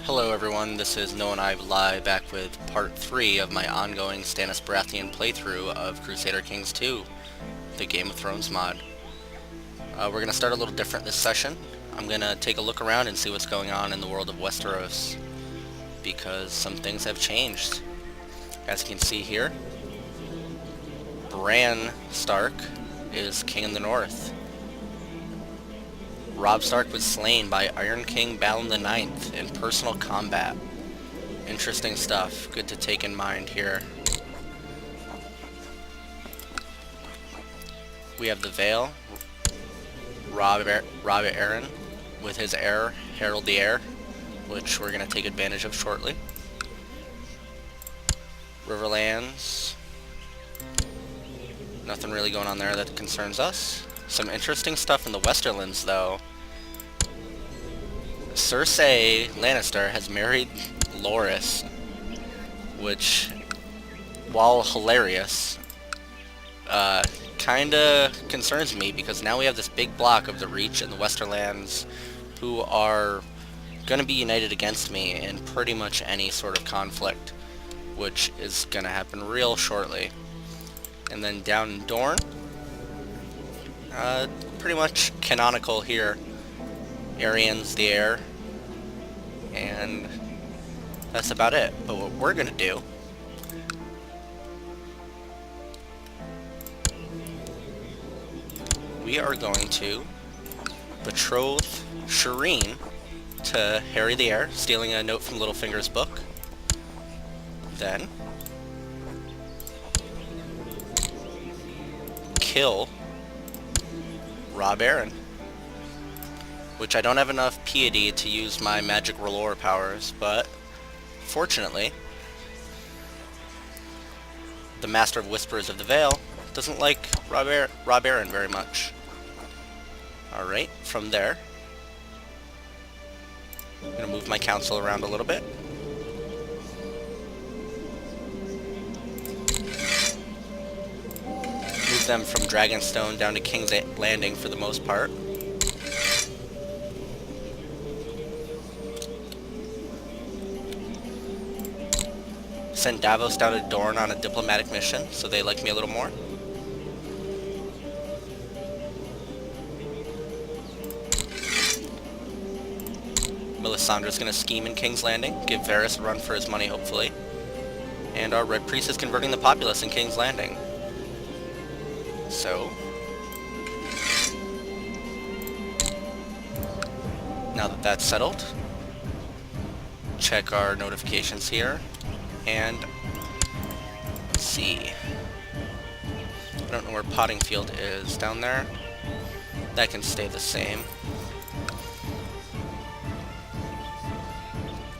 Hello everyone, this is Noah and I Live back with part 3 of my ongoing Stannis Baratheon playthrough of Crusader Kings 2, the Game of Thrones mod. We're going to start a little different this session. I'm going to take a look around and see what's going on in the world of Westeros, because some things have changed. As you can see here, Bran Stark is king in the north. Robb Stark was slain by Iron King Balon the Ninth in personal combat. Interesting stuff. Good to take in mind here. We have the Vale, Robb Arryn, with his heir, Harold the Heir, which we're going to take advantage of shortly. Riverlands. Nothing really going on there that concerns us. Some interesting stuff in the Westerlands, though. Cersei Lannister has married Loras, which, while hilarious, kinda concerns me, because now we have this big block of the Reach and the Westerlands who are gonna be united against me in pretty much any sort of conflict, which is gonna happen real shortly. And then down in Dorne, pretty much canonical here. Arian's the heir, and that's about it. But what we're gonna do we are going to betroth Shireen to Harry the Heir, stealing a note from Littlefinger's book. Then kill Robb Arryn, which I don't have enough piety to use my magic R'hllor powers, but fortunately, the Master of Whispers of the Vale doesn't like Robb Arryn very much. Alright, from there, I'm going to move my council around a little bit. Move them from Dragonstone down to King's Landing for the most part. Send Davos down to Dorne on a diplomatic mission, so they like me a little more. Melisandre's gonna scheme in King's Landing, give Varys a run for his money, hopefully. And our Red Priest is converting the populace in King's Landing. So, now that that's settled, check our notifications here, and let's see. I don't know where Pottingfield is. Down there? That can stay the same.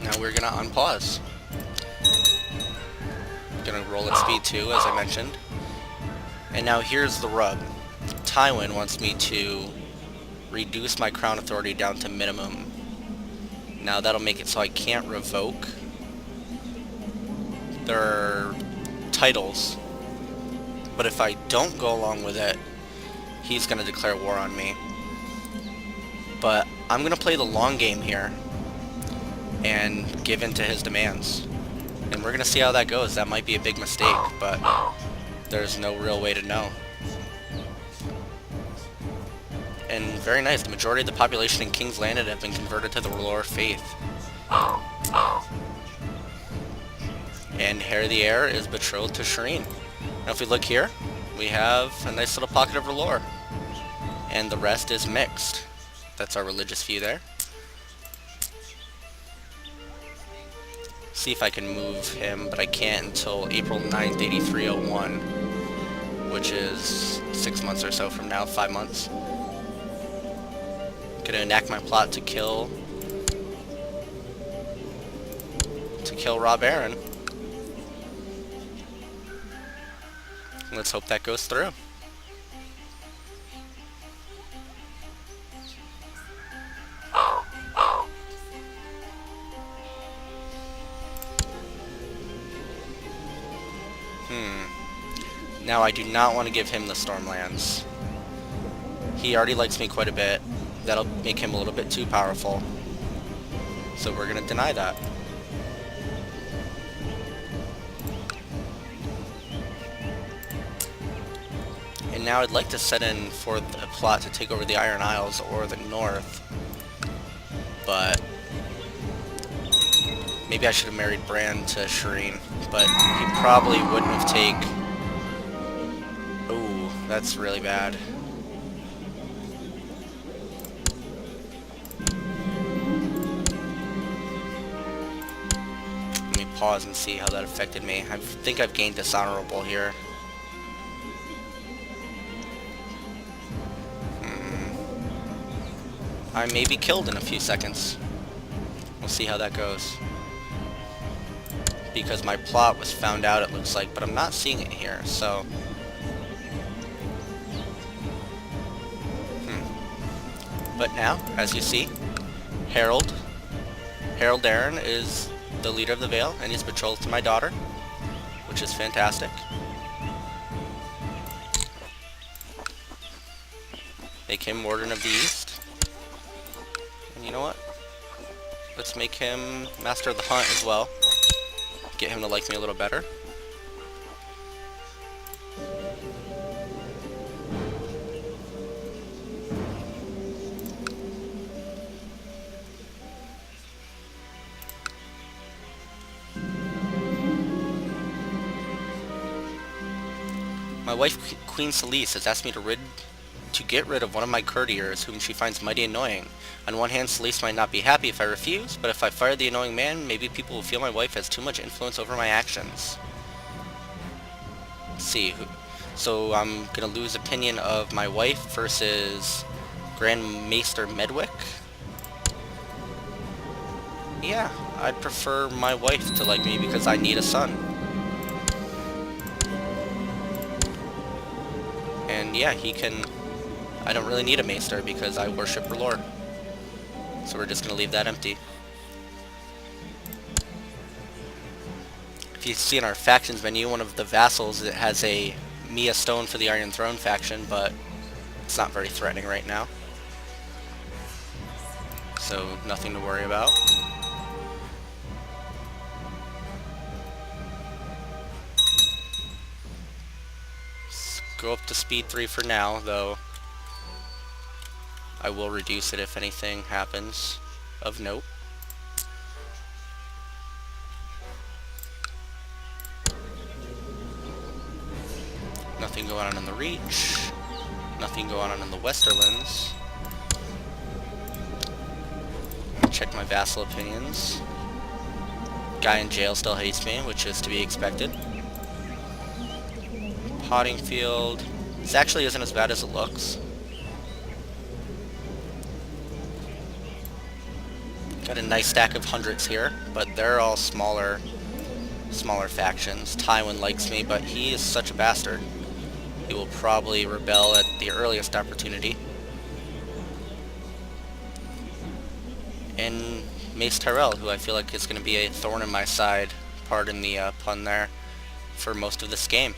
Now we're gonna unpause. Gonna roll at speed 2, as I mentioned. And now here's the rub. Tywin wants me to reduce my crown authority down to minimum. Now that'll make it so I can't revoke their titles. But if I don't go along with it, he's gonna declare war on me. But I'm gonna play the long game here and give in to his demands. And we're gonna see how that goes. That might be a big mistake, but there's no real way to know. And very nice, the majority of the population in King's Landing have been converted to the R'hllor faith. And Harry the Heir is betrothed to Shireen. Now if we look here, we have a nice little pocket of R'hllor. And the rest is mixed. That's our religious view there. See if I can move him, but I can't until April 9th, 8301, which is 6 months or so from now, 5 months. Gonna enact my plot to kill Robb Arryn. Let's hope that goes through. Now I do not want to give him the Stormlands. He already likes me quite a bit. That'll make him a little bit too powerful. So we're going to deny that. And now I'd like to set in for the plot to take over the Iron Isles or the North. But maybe I should have married Bran to Shireen. But he probably wouldn't have taken... Ooh, that's really bad. Let me pause and see how that affected me. I think I've gained dishonorable here. I may be killed in a few seconds. We'll see how that goes. Because my plot was found out, it looks like, but I'm not seeing it here, so... But now, as you see, Harold Arryn is the leader of the Vale, and he's betrothed to my daughter, which is fantastic. Make him Warden of the East. And you know what? Let's make him Master of the Hunt as well. Get him to like me a little better. My wife, Queen Selyse, has asked me to get rid of one of my courtiers whom she finds mighty annoying. On one hand, Selyse might not be happy if I refuse, but if I fire the annoying man, maybe people will feel my wife has too much influence over my actions. Let's see. So I'm going to lose opinion of my wife versus Grand Maester Medwick. Yeah, I'd prefer my wife to like me because I need a son. And yeah, he can... I don't really need a Maester because I worship her lore. So we're just going to leave that empty. If you see in our factions menu, one of the vassals, it has a Mia Stone for the Iron Throne faction, but it's not very threatening right now. So nothing to worry about. Let's go up to speed 3 for now, though. I will reduce it if anything happens of note. Nothing going on in the Reach. Nothing going on in the Westerlands. Check my vassal opinions. Guy in jail still hates me, which is to be expected. Potting field. This actually isn't as bad as it looks. Got a nice stack of hundreds here, but they're all smaller factions. Tywin likes me, but he is such a bastard. He will probably rebel at the earliest opportunity. And Mace Tyrell, who I feel like is going to be a thorn in my side, pardon the pun there, for most of this game.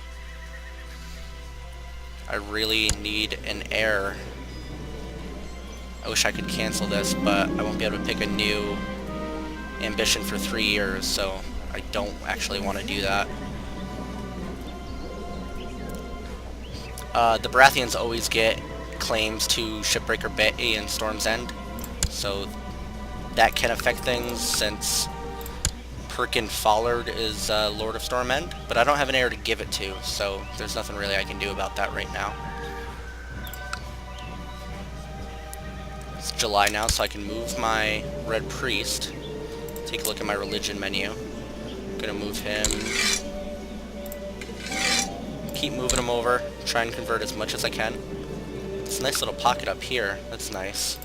I really need an heir. I wish I could cancel this, but I won't be able to pick a new ambition for 3 years, so I don't actually want to do that. The Baratheons always get claims to Shipbreaker Bay and Storm's End, so that can affect things since Perkin Follard is Lord of Storm End, but I don't have an heir to give it to, so there's nothing really I can do about that right now. It's July now, so I can move my Red Priest. Take a look at my religion menu. I'm gonna move him. Keep moving him over. Try and convert as much as I can. It's a nice little pocket up here. That's nice.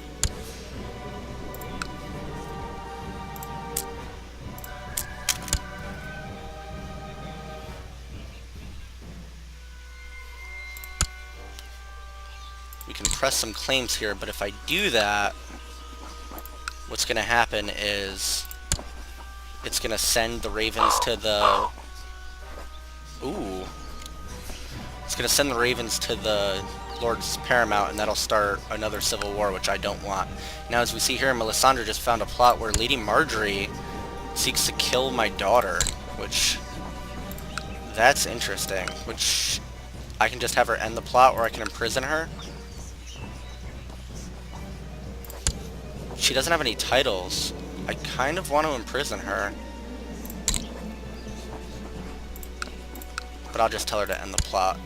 We can press some claims here, but if I do that, what's going to happen is it's going to send the ravens to the... Ooh. It's going to send the ravens to the Lord's Paramount, and that'll start another civil war, which I don't want. Now, as we see here, Melisandre just found a plot where Lady Marjorie seeks to kill my daughter, which... that's interesting. Which... I can just have her end the plot, or I can imprison her. She doesn't have any titles. I kind of want to imprison her. But I'll just tell her to end the plot.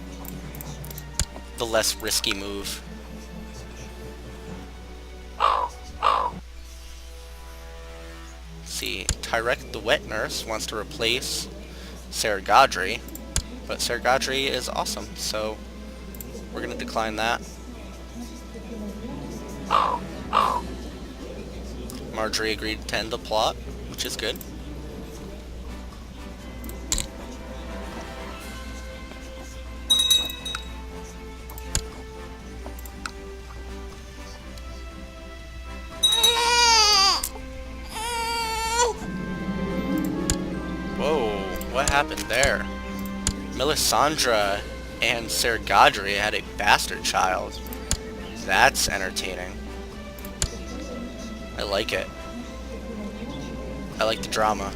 The less risky move. See, Tyrek the Wet Nurse wants to replace Ser Gadri, but Ser Gadri is awesome, so we're going to decline that. Marjorie agreed to end the plot, which is good. Whoa, what happened there? Melisandre and Ser Gadri had a bastard child. That's entertaining. I like it. I like the drama.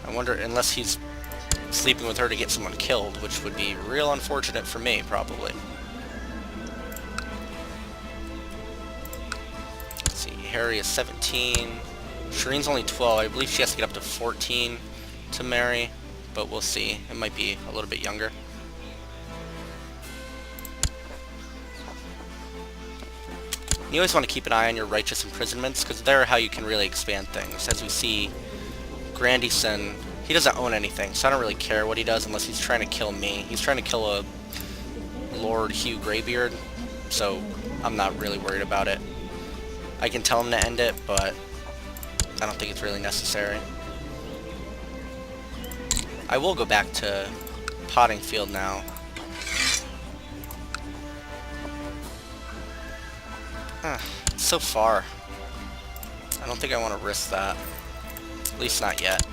I wonder, unless he's sleeping with her to get someone killed, which would be real unfortunate for me, probably. Let's see, Harry is 17. Shireen's only 12. I believe she has to get up to 14 to marry, but we'll see. It might be a little bit younger. You always want to keep an eye on your righteous imprisonments, because they're how you can really expand things. As we see, Grandison, he doesn't own anything, so I don't really care what he does unless he's trying to kill me. He's trying to kill a Lord Hugh Greybeard, so I'm not really worried about it. I can tell him to end it, but I don't think it's really necessary. I will go back to Pottingfield now. It's so far. I don't think I want to risk that. At least not yet.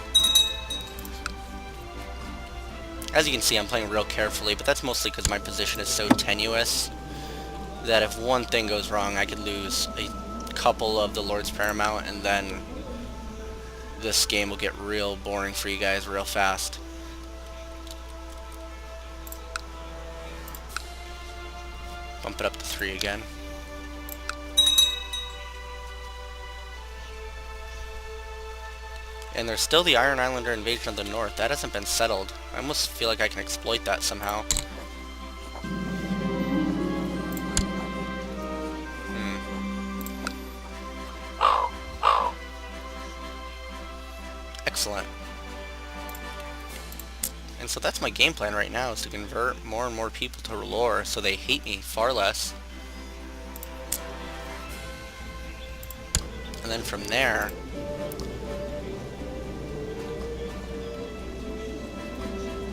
As you can see, I'm playing real carefully, but that's mostly because my position is so tenuous that if one thing goes wrong, I could lose a couple of the Lord's Paramount, and then this game will get real boring for you guys real fast. Bump it up to 3 again. And there's still the Iron Islander invasion of the North. That hasn't been settled. I almost feel like I can exploit that somehow. Excellent. And so that's my game plan right now, is to convert more and more people to lore so they hate me far less. And then from there,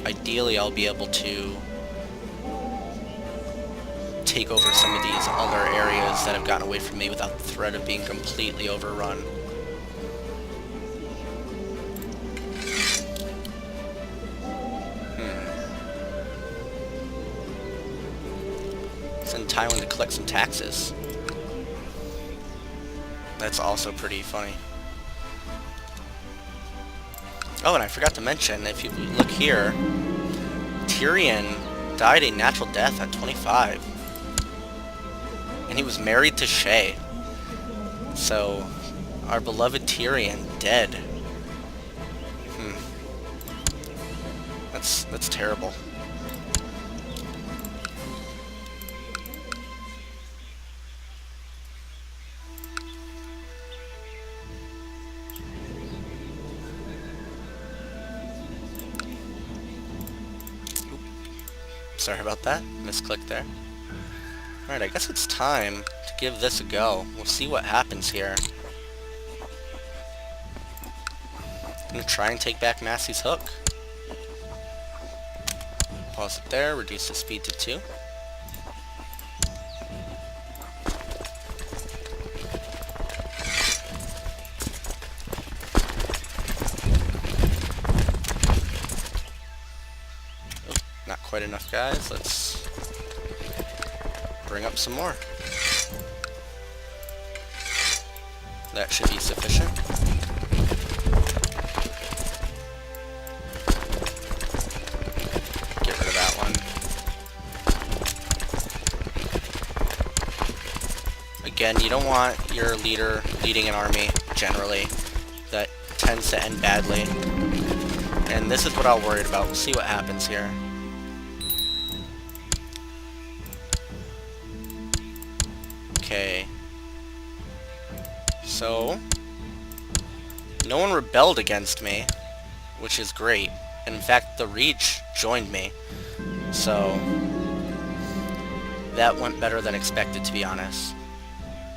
ideally I'll be able to take over some of these other areas that have gotten away from me without the threat of being completely overrun. Send Tywin to collect some taxes. That's also pretty funny. Oh, and I forgot to mention, if you look here, Tyrion died a natural death at 25. And he was married to Shae. So, our beloved Tyrion, dead. That's terrible. Sorry about that. Misclicked there. Alright, I guess it's time to give this a go. We'll see what happens here. I'm going to try and take back Massey's Hook. Pause it there, reduce the speed to 2. quite enough guys. Let's bring up some more. That should be sufficient. Get rid of that one. Again, you don't want your leader leading an army, generally. That tends to end badly. And this is what I'll worry about. We'll see what happens here. Okay. So, no one rebelled against me, which is great. And in fact, the Reach joined me. So, that went better than expected, to be honest.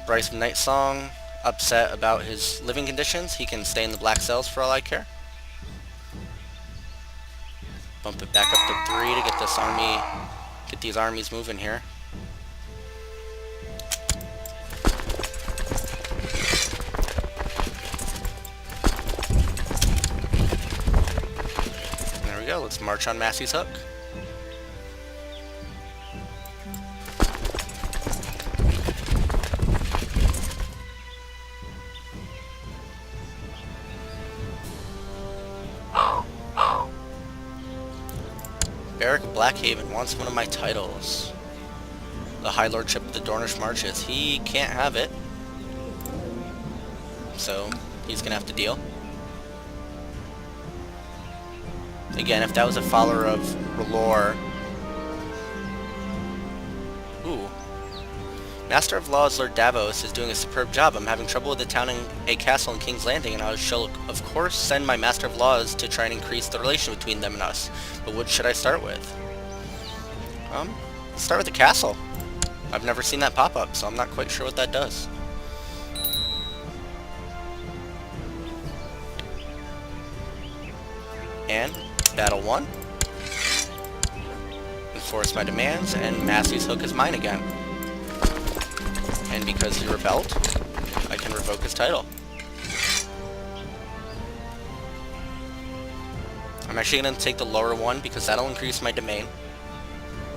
Bryce Nightsong, upset about his living conditions. He can stay in the Black Cells for all I care. Bump it back up to 3 to get this army, get these armies moving here. There we go. Let's march on Massey's Hook. Beric Blackhaven wants one of my titles. The High Lordship of the Dornish Marches. He can't have it. So, he's gonna have to deal. Again, if that was a follower of R'hllor... Ooh. Master of Laws Lord Davos is doing a superb job. I'm having trouble with attaining a castle in King's Landing, and I shall, of course, send my Master of Laws to try and increase the relation between them and us. But what should I start with? Start with the castle. I've never seen that pop up, so I'm not quite sure what that does. And battle 1. Enforce my demands, and Massey's Hook is mine again. And because he rebelled, I can revoke his title. I'm actually going to take the lower one because that'll increase my domain.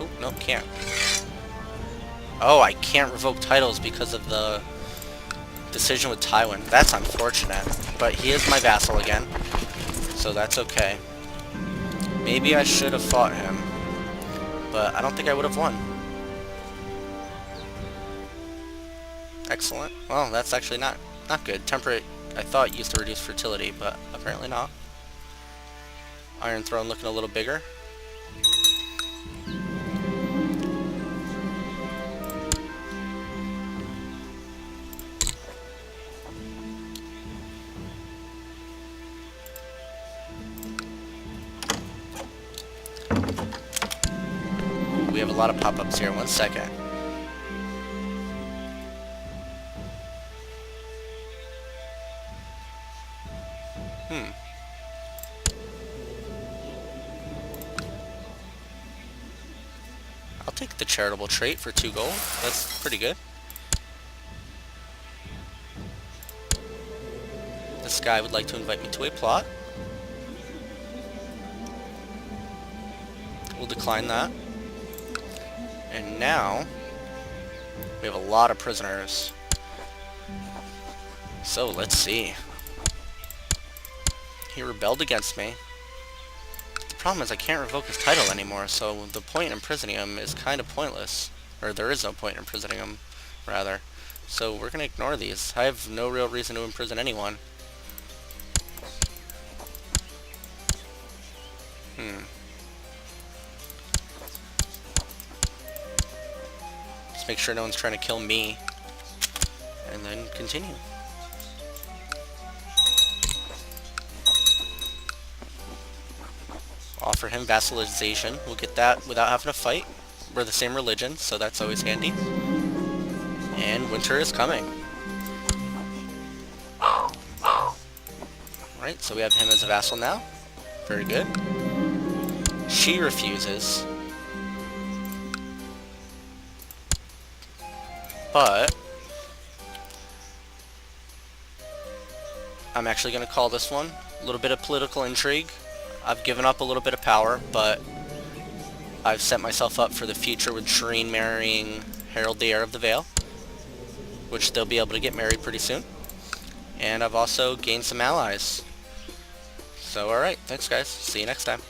Oh, no, can't. Oh, I can't revoke titles because of the decision with Tywin. That's unfortunate. But he is my vassal again, so that's okay. Maybe I should have fought him, but I don't think I would have won. Excellent. Well, that's actually not good. Temperate, I thought, used to reduce fertility, but apparently not. Iron Throne looking a little bigger. We have a lot of pop-ups here. 1 second. I'll take the charitable trait for 2 gold. That's pretty good. This guy would like to invite me to a plot. We'll decline that. And now, we have a lot of prisoners. So, let's see. He rebelled against me. The problem is I can't revoke his title anymore, so the point in imprisoning him is kind of pointless. Or there is no point in imprisoning him, rather. So we're going to ignore these. I have no real reason to imprison anyone. Just make sure no one's trying to kill me. And then continue. Offer him vassalization. We'll get that without having to fight. We're the same religion, so that's always handy. And winter is coming. Alright, so we have him as a vassal now. Very good. She refuses. But I'm actually going to call this one. A little bit of political intrigue. I've given up a little bit of power, but I've set myself up for the future with Shireen marrying Harold the Heir of the Vale, which they'll be able to get married pretty soon. And I've also gained some allies. So alright, thanks guys. See you next time.